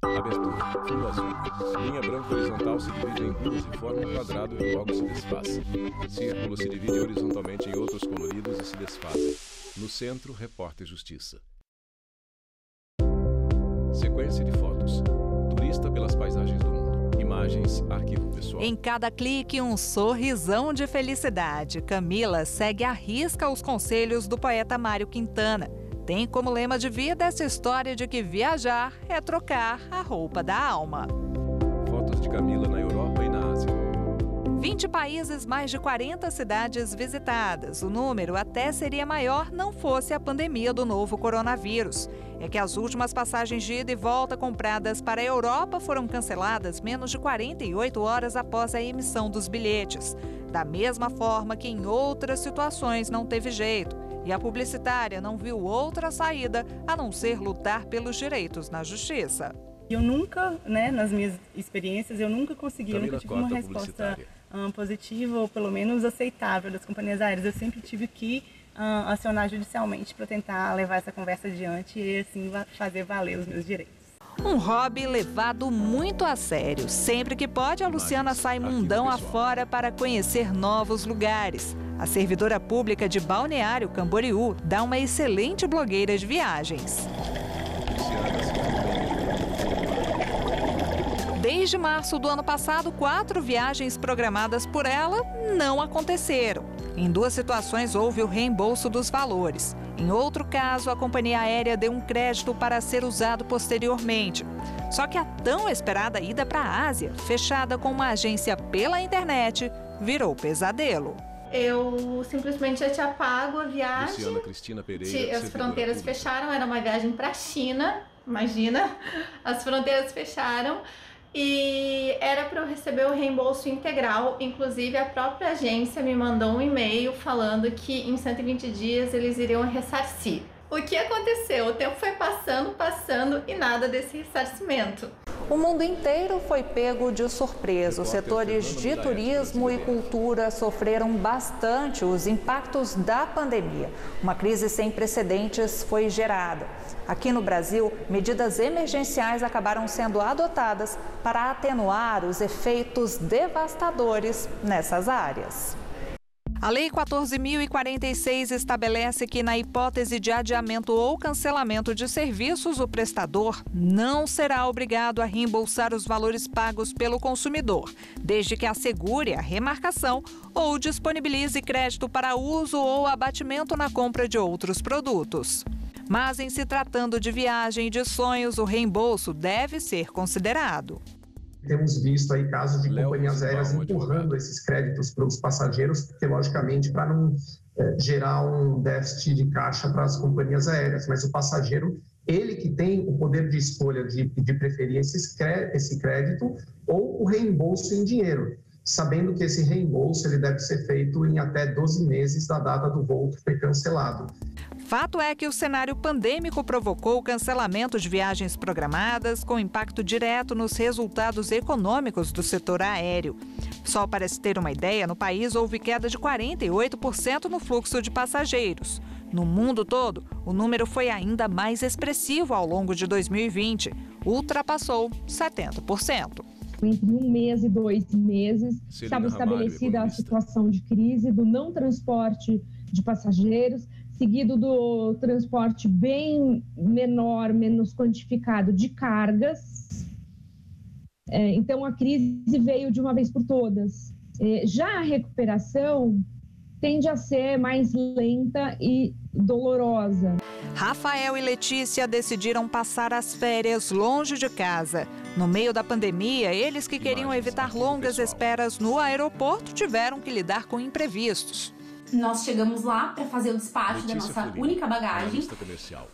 Abertura, fundo azul. Linha branca horizontal se divide em duas e forma um quadrado e logo se desfaz. Círculo se divide horizontalmente em outros coloridos e se desfazem. No centro, repórter Justiça. Sequência de fotos. Turista pelas paisagens do mundo. Imagens, arquivo pessoal. Em cada clique, um sorrisão de felicidade. Camila segue à risca os conselhos do poeta Mário Quintana. Tem como lema de vida essa história de que viajar é trocar a roupa da alma. Fotos de Camila na Europa e na Ásia. 20 países, mais de 40 cidades visitadas. O número até seria maior não fosse a pandemia do novo coronavírus. É que as últimas passagens de ida e volta compradas para a Europa foram canceladas menos de 48 horas após a emissão dos bilhetes. Da mesma forma que em outras situações não teve jeito. E a publicitária não viu outra saída a não ser lutar pelos direitos na justiça. Eu nunca, nas minhas experiências, eu nunca consegui, eu nunca tive uma resposta positiva ou pelo menos aceitável das companhias aéreas. Eu sempre tive que acionar judicialmente para tentar levar essa conversa adiante e assim fazer valer os meus direitos. Um hobby levado muito a sério. Sempre que pode, a Luciana sai mundão afora para conhecer novos lugares. A servidora pública de Balneário Camboriú dá uma excelente blogueira de viagens. Desde março do ano passado, 4 viagens programadas por ela não aconteceram. Em 2 situações, houve o reembolso dos valores. Em outro caso, a companhia aérea deu um crédito para ser usado posteriormente. Só que a tão esperada ida para a Ásia, fechada com uma agência pela internet, virou pesadelo. Eu simplesmente já tinha pago a viagem. Luciana Cristina Pereira, as fronteiras fecharam, era uma viagem para a China, imagina. As fronteiras fecharam. E era para eu receber o reembolso integral. Inclusive a própria agência me mandou um e-mail falando que em 120 dias eles iriam ressarcir. O que aconteceu? O tempo foi passando e nada desse ressarcimento. O mundo inteiro foi pego de surpresa. Os setores de turismo e cultura sofreram bastante os impactos da pandemia. Uma crise sem precedentes foi gerada. Aqui no Brasil, medidas emergenciais acabaram sendo adotadas para atenuar os efeitos devastadores nessas áreas. A Lei 14.046 estabelece que, na hipótese de adiamento ou cancelamento de serviços, o prestador não será obrigado a reembolsar os valores pagos pelo consumidor, desde que assegure a remarcação ou disponibilize crédito para uso ou abatimento na compra de outros produtos. Mas, em se tratando de viagem de sonhos, o reembolso deve ser considerado. Temos visto aí casos de companhias aéreas empurrando esses créditos para os passageiros, porque, logicamente, para não gerar um déficit de caixa para as companhias aéreas, mas o passageiro, ele que tem o poder de escolha de preferir esse crédito ou o reembolso em dinheiro, sabendo que esse reembolso ele deve ser feito em até 12 meses da data do voo que foi cancelado. Fato é que o cenário pandêmico provocou o cancelamento de viagens programadas, com impacto direto nos resultados econômicos do setor aéreo. Só para se ter uma ideia, no país houve queda de 48% no fluxo de passageiros. No mundo todo, o número foi ainda mais expressivo ao longo de 2020, ultrapassou 70%. Entre 1 mês e 2 meses, estava estabelecida a situação de crise do não transporte de passageiros, seguido do transporte bem menor, menos quantificado de cargas. Então, a crise veio de uma vez por todas. Já a recuperação tende a ser mais lenta e dolorosa. Rafael e Letícia decidiram passar as férias longe de casa. No meio da pandemia, eles que queriam evitar longas esperas no aeroporto tiveram que lidar com imprevistos. Nós chegamos lá para fazer o despacho da nossa única bagagem.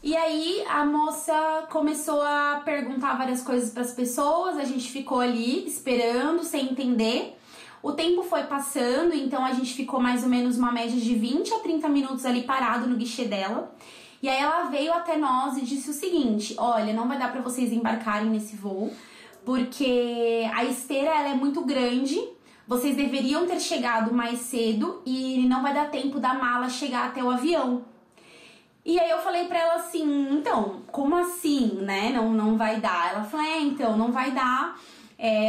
E aí a moça começou a perguntar várias coisas para as pessoas. A gente ficou ali esperando, sem entender. O tempo foi passando, então a gente ficou mais ou menos uma média de 20 a 30 minutos ali parado no guichê dela. E aí ela veio até nós e disse o seguinte: olha, não vai dar para vocês embarcarem nesse voo, porque a esteira ela é muito grande. Vocês deveriam ter chegado mais cedo e não vai dar tempo da mala chegar até o avião. E aí eu falei pra ela assim, então, como assim, né? Não vai dar. Ela falou, então, não vai dar.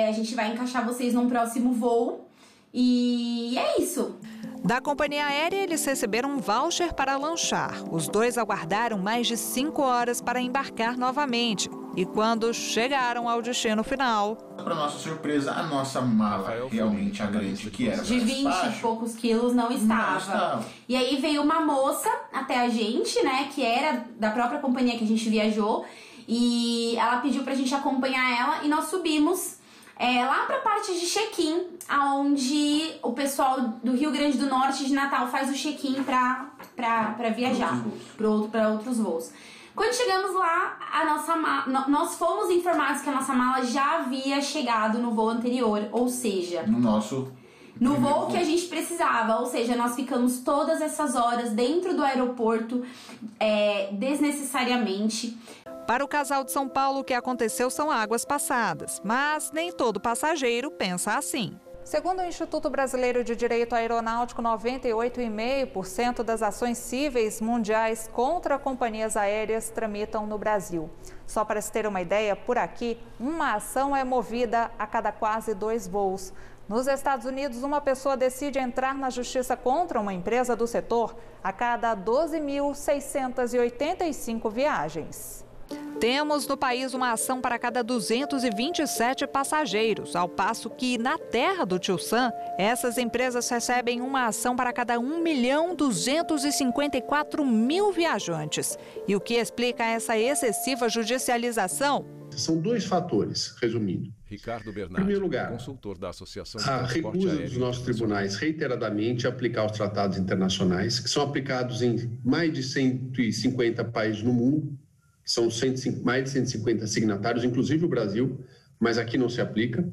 A gente vai encaixar vocês num próximo voo. E é isso. Da companhia aérea, eles receberam um voucher para lanchar. Os dois aguardaram mais de 5 horas para embarcar novamente. E quando chegaram ao destino final... Para nossa surpresa, a nossa mala, realmente a grande que era de 20 e poucos quilos, não estava. E aí veio uma moça até a gente, né, que era da própria companhia que a gente viajou. E ela pediu pra gente acompanhar ela e nós subimos lá pra parte de check-in, onde o pessoal do Rio Grande do Norte de Natal faz o check-in pra viajar para outros voos. Quando chegamos lá, nós fomos informados que a nossa mala já havia chegado no voo anterior, ou seja... No voo que a gente precisava, ou seja, nós ficamos todas essas horas dentro do aeroporto, desnecessariamente. Para o casal de São Paulo, o que aconteceu são águas passadas, mas nem todo passageiro pensa assim. Segundo o Instituto Brasileiro de Direito Aeronáutico, 98,5% das ações cíveis mundiais contra companhias aéreas tramitam no Brasil. Só para se ter uma ideia, por aqui, uma ação é movida a cada quase 2 voos. Nos Estados Unidos, uma pessoa decide entrar na justiça contra uma empresa do setor a cada 12.685 viagens. Temos no país uma ação para cada 227 passageiros, ao passo que na terra do Tio Sam, essas empresas recebem uma ação para cada 1.254.000 viajantes. E o que explica essa excessiva judicialização? São 2 fatores, resumindo. Ricardo Bernardi, em primeiro lugar, consultor da Associação de a recusa dos nossos tribunais reiteradamente a aplicar os tratados internacionais, que são aplicados em mais de 150 países no mundo. São mais de 150 signatários, inclusive o Brasil, mas aqui não se aplica.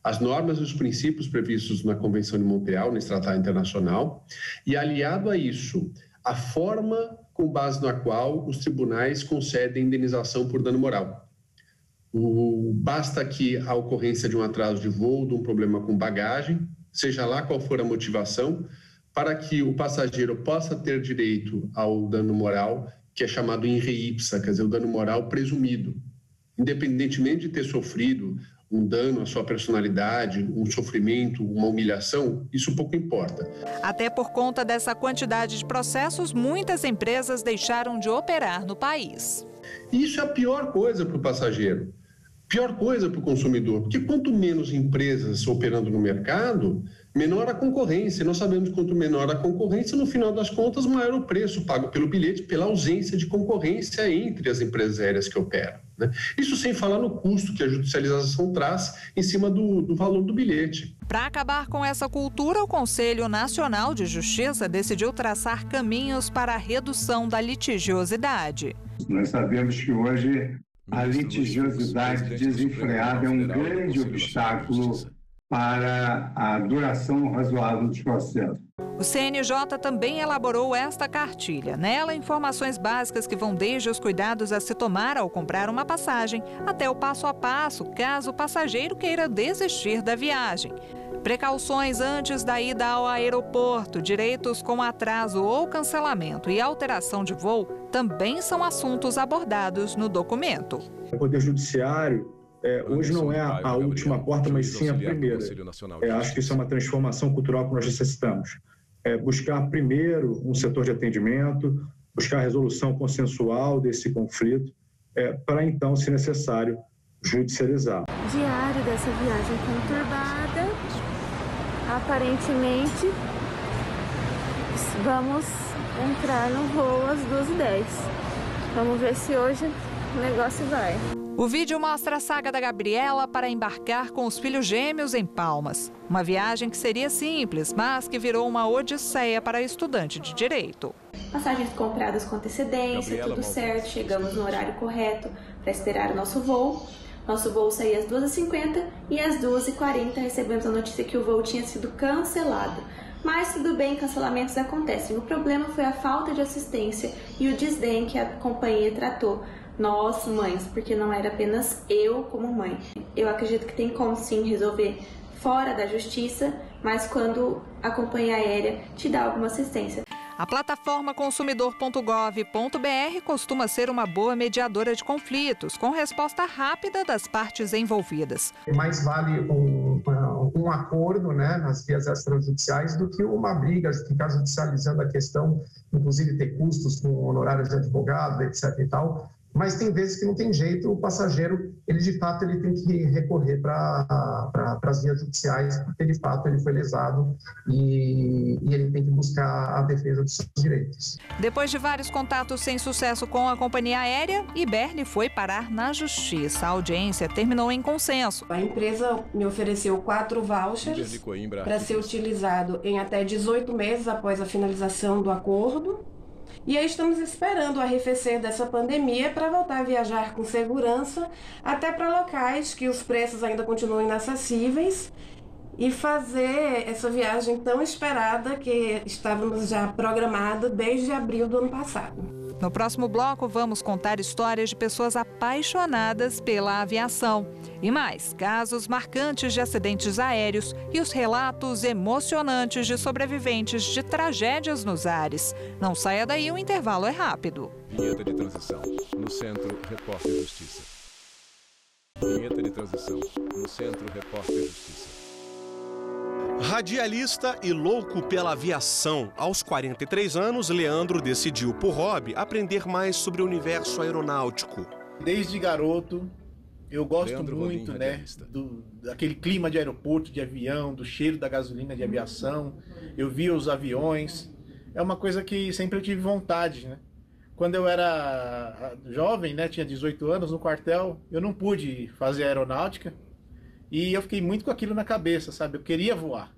As normas e os princípios previstos na Convenção de Montreal, nesse tratado internacional, e aliado a isso, a forma com base na qual os tribunais concedem indenização por dano moral. Basta que a ocorrência de um atraso de voo, de um problema com bagagem, seja lá qual for a motivação, para que o passageiro possa ter direito ao dano moral, que é chamado in re ipsa, quer dizer, o dano moral presumido. Independentemente de ter sofrido um dano à sua personalidade, um sofrimento, uma humilhação, isso pouco importa. Até por conta dessa quantidade de processos, muitas empresas deixaram de operar no país. Isso é a pior coisa para o passageiro, pior coisa para o consumidor, porque quanto menos empresas operando no mercado, menor a concorrência. Nós sabemos que quanto menor a concorrência, no final das contas, maior o preço pago pelo bilhete, pela ausência de concorrência entre as empresas aéreas que operam, né? Isso sem falar no custo que a judicialização traz em cima do valor do bilhete. Para acabar com essa cultura, o Conselho Nacional de Justiça decidiu traçar caminhos para a redução da litigiosidade. Nós sabemos que hoje a litigiosidade desenfreada é um grande obstáculo para a duração razoável dos processos. O CNJ também elaborou esta cartilha. Nela, informações básicas que vão desde os cuidados a se tomar ao comprar uma passagem até o passo a passo, caso o passageiro queira desistir da viagem. Precauções antes da ida ao aeroporto, direitos com atraso ou cancelamento e alteração de voo também são assuntos abordados no documento. O Poder Judiciário hoje não é a última porta, mas sim a primeira. Acho que isso é uma transformação cultural que nós necessitamos. Buscar primeiro um setor de atendimento, buscar a resolução consensual desse conflito, para então, se necessário, judicializar. Diário dessa viagem conturbada, aparentemente vamos entrar no voo às 2h10. Vamos ver se hoje o negócio vai. O vídeo mostra a saga da Gabriela para embarcar com os filhos gêmeos em Palmas. Uma viagem que seria simples, mas que virou uma odisseia para a estudante de Direito. Passagens compradas com antecedência, tudo certo, chegamos no horário correto para esperar o nosso voo. Nosso voo saía às 2h50 e às 2h40 recebemos a notícia que o voo tinha sido cancelado. Mas tudo bem, cancelamentos acontecem. O problema foi a falta de assistência e o desdém que a companhia tratou nós, mães, porque não era apenas eu como mãe. Eu acredito que tem como sim resolver fora da justiça, mas quando a companhia aérea te dá alguma assistência. A plataforma consumidor.gov.br costuma ser uma boa mediadora de conflitos, com resposta rápida das partes envolvidas. Mais vale um acordo, né, nas vias extrajudiciais do que uma briga, ficar judicializando a questão, inclusive ter custos com honorários de advogado, etc. e tal. Mas tem vezes que não tem jeito, o passageiro, ele de fato ele tem que recorrer para as vias judiciais, porque de fato ele foi lesado e ele tem que buscar a defesa dos seus direitos. Depois de vários contatos sem sucesso com a companhia aérea, Iberli foi parar na justiça. A audiência terminou em consenso. A empresa me ofereceu 4 vouchers para ser utilizado em até 18 meses após a finalização do acordo. E aí estamos esperando o arrefecer dessa pandemia para voltar a viajar com segurança, até para locais que os preços ainda continuam inacessíveis, e fazer essa viagem tão esperada que estávamos já programada desde abril do ano passado. No próximo bloco, vamos contar histórias de pessoas apaixonadas pela aviação. E mais, casos marcantes de acidentes aéreos e os relatos emocionantes de sobreviventes de tragédias nos ares. Não saia daí, o intervalo é rápido. Vinheta de transição. No Centro, Repórter Justiça. Vinheta de transição. No Centro, Repórter Justiça. Radialista e louco pela aviação, aos 43 anos, Leandro decidiu, por hobby, aprender mais sobre o universo aeronáutico. Desde garoto, eu gosto muito, né, daquele clima de aeroporto, de avião, do cheiro da gasolina de aviação. Eu via os aviões. É uma coisa que sempre eu tive vontade, né? Quando eu era jovem, né, tinha 18 anos, no quartel, eu não pude fazer aeronáutica. E eu fiquei muito com aquilo na cabeça, sabe? Eu queria voar.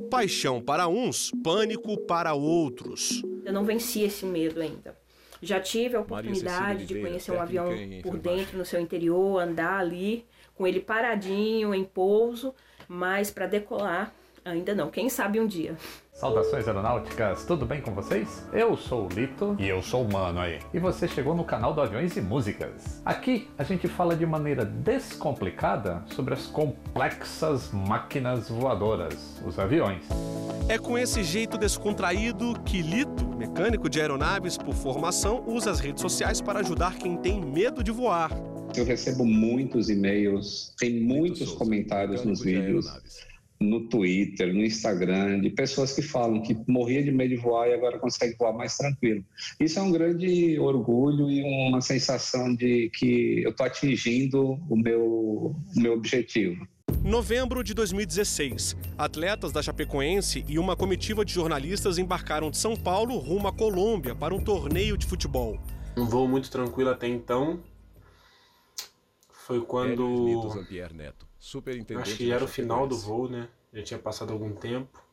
Paixão para uns, pânico para outros. Eu não venci esse medo ainda. Já tive a oportunidade de conhecer um avião por dentro, no seu interior, andar ali, com ele paradinho, em pouso, mas para decolar, ainda não. Quem sabe um dia. Saudações aeronáuticas, tudo bem com vocês? Eu sou o Lito. E eu sou o Mano aí. E você chegou no canal do Aviões e Músicas. Aqui a gente fala de maneira descomplicada sobre as complexas máquinas voadoras, os aviões. É com esse jeito descontraído que Lito, mecânico de aeronaves por formação, usa as redes sociais para ajudar quem tem medo de voar. Eu recebo muitos e-mails, tem muitos comentários nos vídeos. No Twitter, no Instagram, de pessoas que falam que morria de medo de voar e agora consegue voar mais tranquilo. Isso é um grande orgulho e uma sensação de que eu estou atingindo o meu objetivo. Novembro de 2016, atletas da Chapecoense e uma comitiva de jornalistas embarcaram de São Paulo rumo à Colômbia para um torneio de futebol. Um voo muito tranquilo até então. Foi quando... Acho que era o final do voo, né? Já tinha passado algum tempo.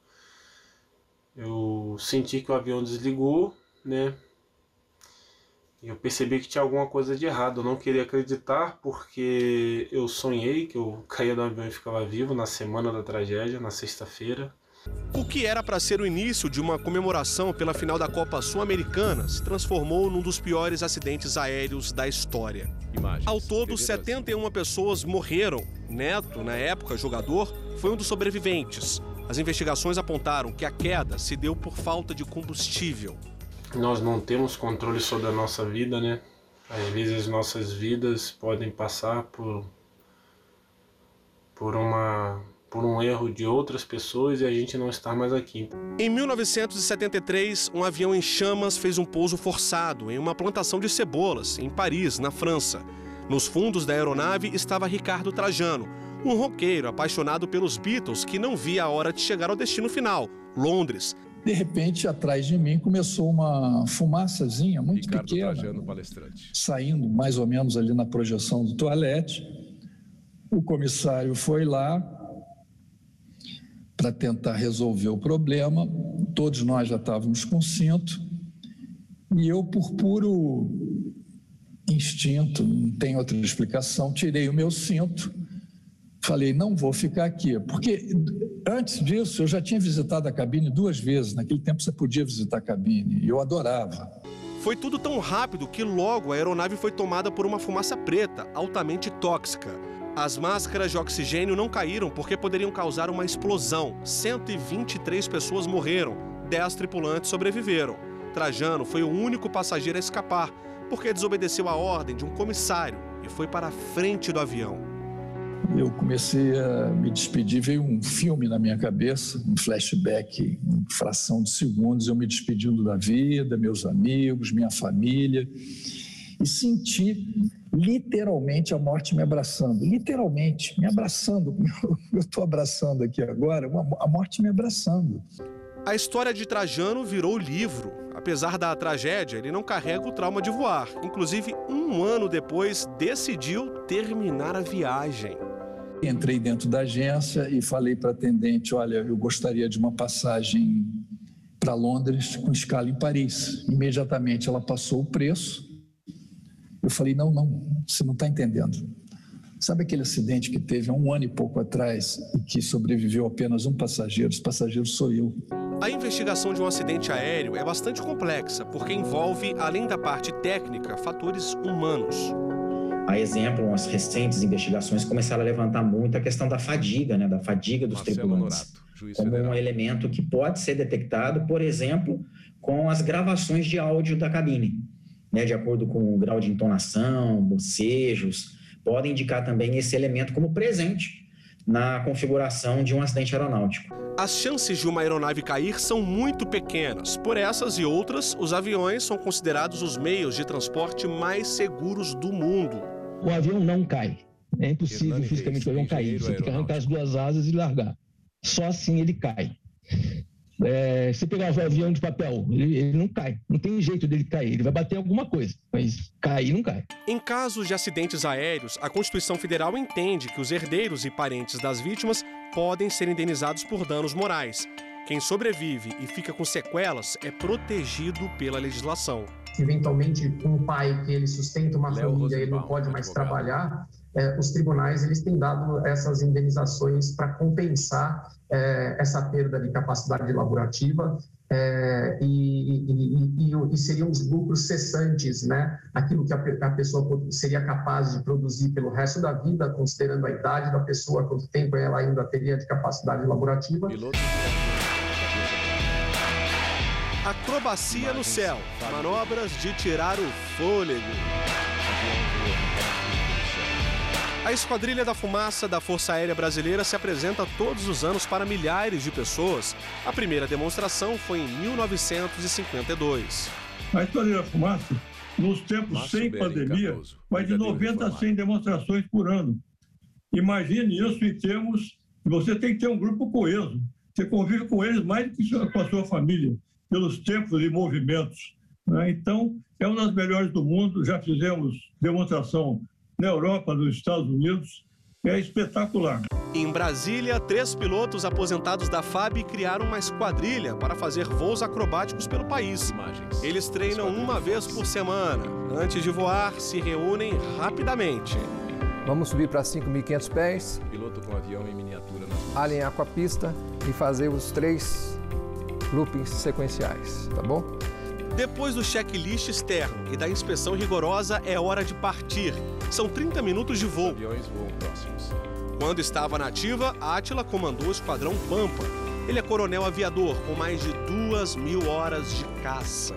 Eu senti que o avião desligou, né? E eu percebi que tinha alguma coisa de errado. Eu não queria acreditar porque eu sonhei que eu caía do avião e ficava vivo na semana da tragédia, na sexta-feira. O que era para ser o início de uma comemoração pela final da Copa Sul-Americana se transformou num dos piores acidentes aéreos da história. Ao todo, 71 pessoas morreram. Neto, na época jogador, foi um dos sobreviventes. As investigações apontaram que a queda se deu por falta de combustível. Nós não temos controle sobre a nossa vida, né? Às vezes nossas vidas podem passar por um erro de outras pessoas e a gente não está mais aqui. Em 1973, um avião em chamas fez um pouso forçado em uma plantação de cebolas, em Paris, na França. Nos fundos da aeronave estava Ricardo Trajano, um roqueiro apaixonado pelos Beatles que não via a hora de chegar ao destino final, Londres. De repente, atrás de mim, começou uma fumaçazinha muito Ricardo pequena, Trajano, palestrante. Saindo mais ou menos ali na projeção do toalete. O comissário foi lá para tentar resolver o problema. Todos nós já estávamos com cinto. E eu, por puro instinto, não tem outra explicação, tirei o meu cinto. Falei, não vou ficar aqui, porque antes disso eu já tinha visitado a cabine 2 vezes. Naquele tempo você podia visitar a cabine e eu adorava. Foi tudo tão rápido que logo a aeronave foi tomada por uma fumaça preta, altamente tóxica. As máscaras de oxigênio não caíram porque poderiam causar uma explosão. 123 pessoas morreram, 10 tripulantes sobreviveram. Trajano foi o único passageiro a escapar, porque desobedeceu a ordem de um comissário e foi para a frente do avião. Eu comecei a me despedir, veio um filme na minha cabeça, um flashback, em fração de segundos, eu me despedindo da vida, meus amigos, minha família, e senti literalmente a morte me abraçando, literalmente me abraçando, eu estou abraçando aqui agora, a morte me abraçando. A história de Trajano virou livro. Apesar da tragédia, ele não carrega o trauma de voar. Inclusive, um ano depois, decidiu terminar a viagem. Entrei dentro da agência e falei para a atendente, olha, eu gostaria de uma passagem para Londres com escala em Paris. Imediatamente ela passou o preço. Eu falei, não, você não está entendendo. Sabe aquele acidente que teve há 1 ano e pouco atrás e que sobreviveu apenas um passageiro? Esse passageiro sou eu. A investigação de um acidente aéreo é bastante complexa, porque envolve, além da parte técnica, fatores humanos. A exemplo, as recentes investigações começaram a levantar muito a questão da fadiga, né, da fadiga dos tripulantes, como um elemento que pode ser detectado, por exemplo, com as gravações de áudio da cabine, né, de acordo com o grau de entonação, bocejos, podem indicar também esse elemento como presente na configuração de um acidente aeronáutico. As chances de uma aeronave cair são muito pequenas. Por essas e outras, os aviões são considerados os meios de transporte mais seguros do mundo. O avião não cai. É impossível fisicamente o avião cair. Você tem que arrancar as 2 asas e largar. Só assim ele cai. Se pegar o avião de papel, ele não cai. Não tem jeito dele cair. Ele vai bater em alguma coisa, mas cair não cai. Em casos de acidentes aéreos, a Constituição Federal entende que os herdeiros e parentes das vítimas podem ser indenizados por danos morais. Quem sobrevive e fica com sequelas é protegido pela legislação. Eventualmente, um pai que ele sustenta uma família e ele não pode mais trabalhar, os tribunais eles têm dado essas indenizações para compensar essa perda de capacidade laborativa e seriam os lucros cessantes, né? Aquilo que a pessoa seria capaz de produzir pelo resto da vida, considerando a idade da pessoa, quanto tempo ela ainda teria de capacidade laborativa. Acrobacia no céu, manobras de tirar o fôlego. A Esquadrilha da Fumaça da Força Aérea Brasileira se apresenta todos os anos para milhares de pessoas. A primeira demonstração foi em 1952. A Esquadrilha da Fumaça, nos tempos sem pandemia, vai de 90 a 100 demonstrações por ano. Imagine isso em termos que você tem que ter um grupo coeso. Você convive com eles mais do que com a sua família, pelos tempos e movimentos, né? Então, é uma das melhores do mundo. Já fizemos demonstração na Europa, nos Estados Unidos. É espetacular. Em Brasília, 3 pilotos aposentados da FAB criaram uma esquadrilha para fazer voos acrobáticos pelo país. Eles treinam uma vez por semana. Antes de voar, se reúnem rapidamente. Vamos subir para 5.500 pés. Piloto com avião em miniatura. Alinhar com a pista e fazer os 3 loopings sequenciais, tá bom? Depois do checklist externo e da inspeção rigorosa, é hora de partir. São 30 minutos de voo. Os aviões voam próximos. Quando estava na ativa, Átila comandou o Esquadrão Pampa. Ele é coronel aviador com mais de 2.000 horas de caça.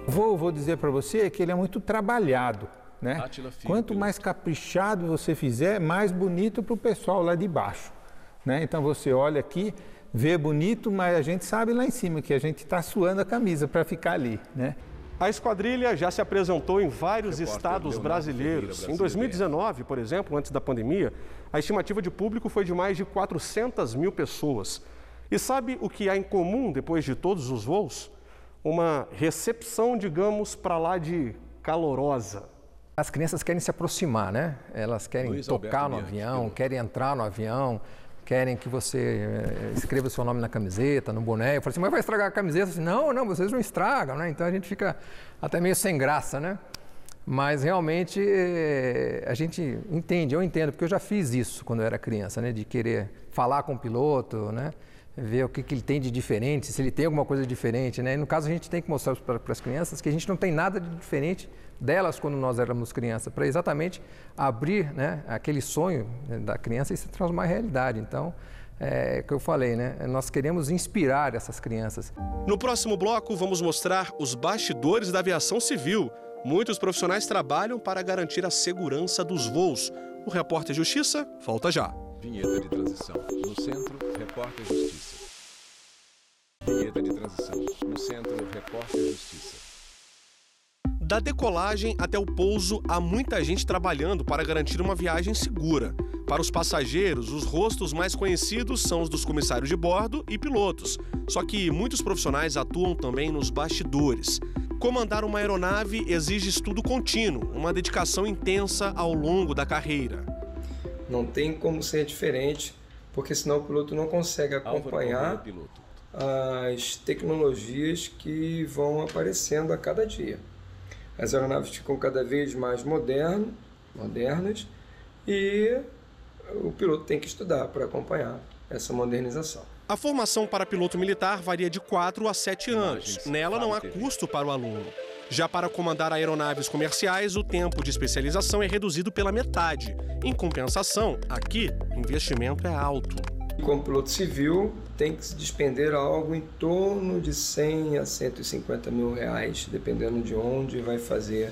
Vou dizer para você que ele é muito trabalhado, né? Quanto mais caprichado você fizer, mais bonito para o pessoal lá de baixo, né? Então você olha aqui, vê bonito, mas a gente sabe lá em cima que a gente está suando a camisa para ficar ali, né? A esquadrilha já se apresentou em vários estados brasileiros. Em 2019, por exemplo, antes da pandemia, a estimativa de público foi de mais de 400 mil pessoas. E sabe o que há em comum depois de todos os voos? Uma recepção, digamos, para lá de calorosa. As crianças querem se aproximar, né? Elas querem tocar no avião, querem entrar no avião, querem que você escreva o seu nome na camiseta, no boné. Eu falei assim, mas vai estragar a camiseta? Assim, não, vocês não estragam, né? Então a gente fica até meio sem graça, né? Mas realmente a gente entende, eu entendo, porque eu já fiz isso quando eu era criança, né? De querer falar com o piloto, né? Ver o que ele tem de diferente, se ele tem alguma coisa diferente, né? E no caso a gente tem que mostrar para as crianças que a gente não tem nada de diferente delas quando nós éramos crianças, para exatamente abrir, né, aquele sonho da criança e se transformar em realidade. Então, que eu falei, né? Nós queremos inspirar essas crianças. No próximo bloco, vamos mostrar os bastidores da aviação civil. Muitos profissionais trabalham para garantir a segurança dos voos. O Repórter Justiça volta já. Vinheta de transição. No centro, Repórter Justiça. Vinheta de transição. No centro, Repórter Justiça. Da decolagem até o pouso, há muita gente trabalhando para garantir uma viagem segura. Para os passageiros, os rostos mais conhecidos são os dos comissários de bordo e pilotos. Só que muitos profissionais atuam também nos bastidores. Comandar uma aeronave exige estudo contínuo, uma dedicação intensa ao longo da carreira. Não tem como ser diferente, porque senão o piloto não consegue acompanhar as tecnologias que vão aparecendo a cada dia. As aeronaves ficam cada vez mais modernas e o piloto tem que estudar para acompanhar essa modernização. A formação para piloto militar varia de 4 a 7 anos. Nela não há custo para o aluno. Já para comandar aeronaves comerciais, o tempo de especialização é reduzido pela metade. Em compensação, aqui, o investimento é alto. Como piloto civil, tem que se despender algo em torno de 100 a 150 mil reais, dependendo de onde vai fazer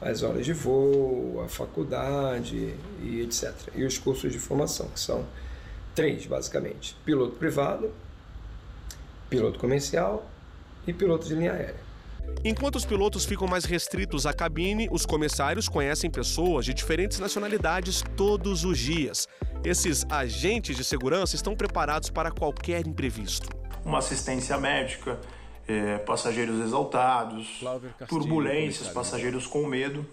as horas de voo, a faculdade e etc. E os cursos de formação, que são 3, basicamente: piloto privado, piloto comercial e piloto de linha aérea. Enquanto os pilotos ficam mais restritos à cabine, os comissários conhecem pessoas de diferentes nacionalidades todos os dias. Esses agentes de segurança estão preparados para qualquer imprevisto. Uma assistência médica, passageiros exaltados, turbulências, passageiros com medo.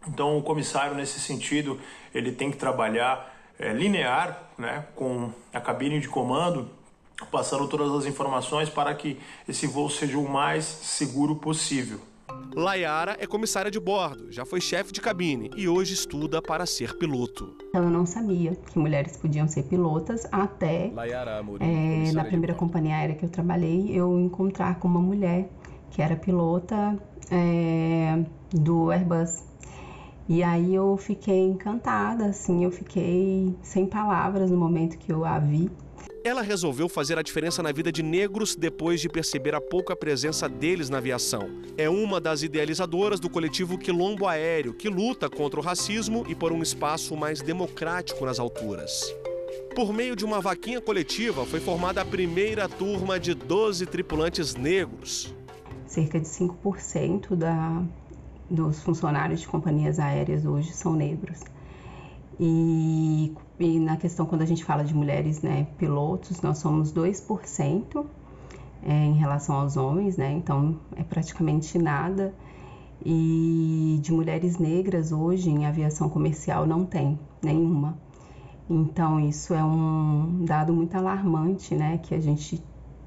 Então, o comissário, nesse sentido, ele tem que trabalhar linear, né, com a cabine de comando, passando todas as informações para que esse voo seja o mais seguro possível. Layara é comissária de bordo, já foi chefe de cabine e hoje estuda para ser piloto. Eu não sabia que mulheres podiam ser pilotas até na primeira companhia aérea que eu trabalhei, eu encontrar com uma mulher que era pilota do Airbus. E aí eu fiquei encantada, assim, eu fiquei sem palavras no momento que eu a vi. Ela resolveu fazer a diferença na vida de negros depois de perceber a pouca presença deles na aviação. É uma das idealizadoras do coletivo Quilombo Aéreo, que luta contra o racismo e por um espaço mais democrático nas alturas. Por meio de uma vaquinha coletiva, foi formada a primeira turma de 12 tripulantes negros. Cerca de 5% dos funcionários de companhias aéreas hoje são negros. E na questão, quando a gente fala de mulheres, né, pilotos, nós somos 2% em relação aos homens, né, então é praticamente nada. E de mulheres negras hoje em aviação comercial não tem nenhuma. Então isso é um dado muito alarmante, né, que a gente,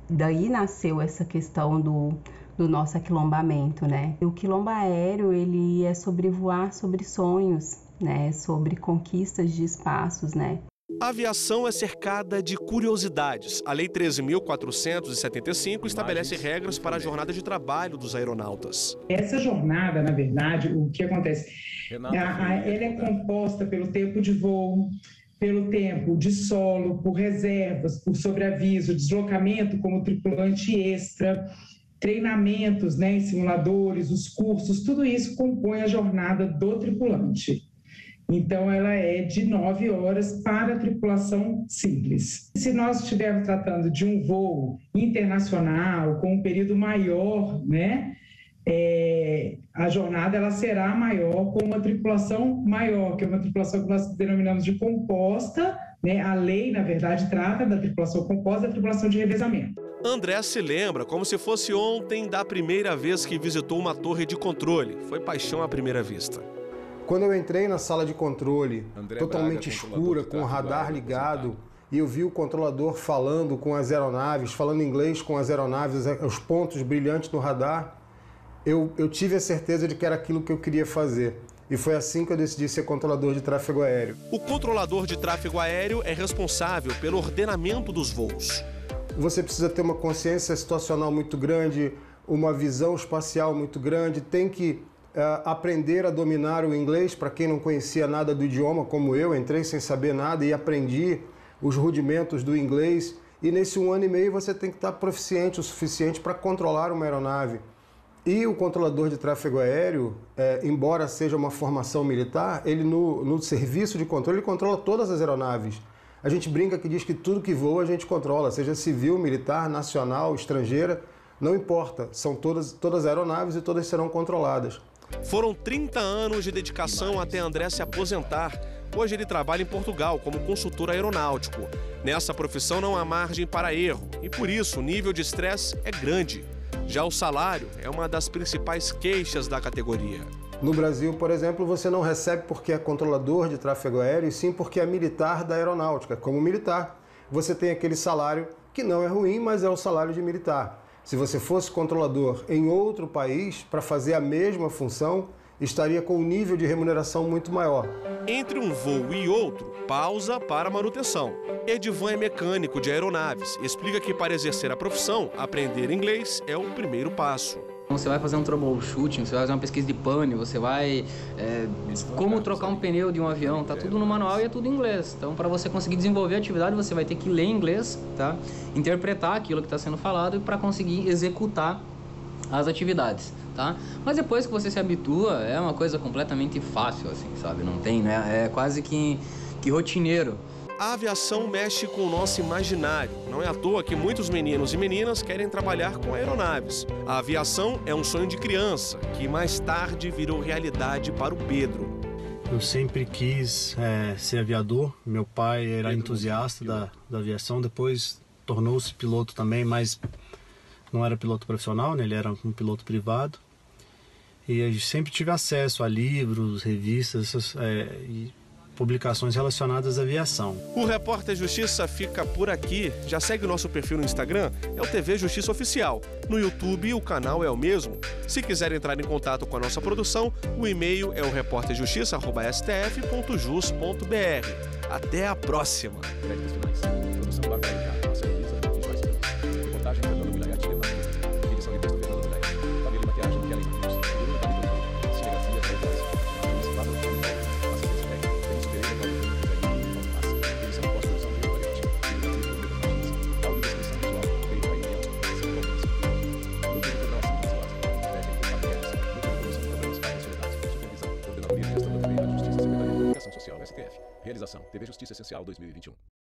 daí nasceu essa questão do nosso aquilombamento, né. O quilombo aéreo, ele é sobre voar sobre sonhos, né, sobre conquistas de espaços, né. A aviação é cercada de curiosidades. A Lei 13.475 estabelece regras para a jornada de trabalho dos aeronautas. Essa jornada, na verdade, o que acontece? Ela é composta pelo tempo de voo, pelo tempo de solo, por reservas, por sobreaviso, deslocamento como tripulante extra, treinamentos, né, em simuladores, os cursos, tudo isso compõe a jornada do tripulante. Então, ela é de 9 horas para a tripulação simples. Se nós estivermos tratando de um voo internacional, com um período maior, né, a jornada ela será maior com uma tripulação maior, que é uma tripulação que nós denominamos de composta, né? A lei, na verdade, trata da tripulação composta e da tripulação de revezamento. André se lembra como se fosse ontem da primeira vez que visitou uma torre de controle. Foi paixão à primeira vista. Quando eu entrei na sala de controle, totalmente escura, com o radar ligado, e eu vi o controlador falando com as aeronaves, falando inglês com as aeronaves, os pontos brilhantes no radar, eu tive a certeza de que era aquilo que eu queria fazer. E foi assim que eu decidi ser controlador de tráfego aéreo. O controlador de tráfego aéreo é responsável pelo ordenamento dos voos. Você precisa ter uma consciência situacional muito grande, uma visão espacial muito grande, tem que aprender a dominar o inglês. Para quem não conhecia nada do idioma, como eu, entrei sem saber nada e aprendi os rudimentos do inglês, e nesse 1 ano e meio você tem que estar proficiente o suficiente para controlar uma aeronave. E o controlador de tráfego aéreo, embora seja uma formação militar, ele no serviço de controle ele controla todas as aeronaves. A gente brinca que diz que tudo que voa a gente controla, seja civil, militar, nacional, estrangeira, não importa, são todas aeronaves e todas serão controladas. Foram 30 anos de dedicação até André se aposentar. Hoje ele trabalha em Portugal como consultor aeronáutico. Nessa profissão não há margem para erro e por isso o nível de estresse é grande. Já o salário é uma das principais queixas da categoria. No Brasil, por exemplo, você não recebe porque é controlador de tráfego aéreo, e sim porque é militar da aeronáutica. Como militar, você tem aquele salário que não é ruim, mas é o salário de militar. Se você fosse controlador em outro país, para fazer a mesma função, estaria com um nível de remuneração muito maior. Entre um voo e outro, pausa para manutenção. Edivan é mecânico de aeronaves. Explica que para exercer a profissão, aprender inglês é o primeiro passo. Você vai fazer um troubleshooting, você vai fazer uma pesquisa de pane, você vai... como trocar um pneu de um avião, tá tudo no manual e é tudo em inglês. Então, para você conseguir desenvolver a atividade, você vai ter que ler inglês, tá? Interpretar aquilo que está sendo falado e para conseguir executar as atividades, tá? Mas depois que você se habitua, é uma coisa completamente fácil, assim, sabe? Não tem, né? É quase que rotineiro. A aviação mexe com o nosso imaginário. Não é à toa que muitos meninos e meninas querem trabalhar com aeronaves. A aviação é um sonho de criança, que mais tarde virou realidade para o Pedro. Eu sempre quis ser aviador. Meu pai era entusiasta da aviação, depois tornou-se piloto também, mas não era piloto profissional, né? Ele era um piloto privado. E eu sempre tive acesso a livros, revistas e publicações relacionadas à aviação. O Repórter Justiça fica por aqui. Já segue o nosso perfil no Instagram, é o TV Justiça Oficial. No YouTube, o canal é o mesmo. Se quiser entrar em contato com a nossa produção, o e-mail é o reporterjustiça@stf.jus.br. Até a próxima! Realização TV Justiça Essencial 2021.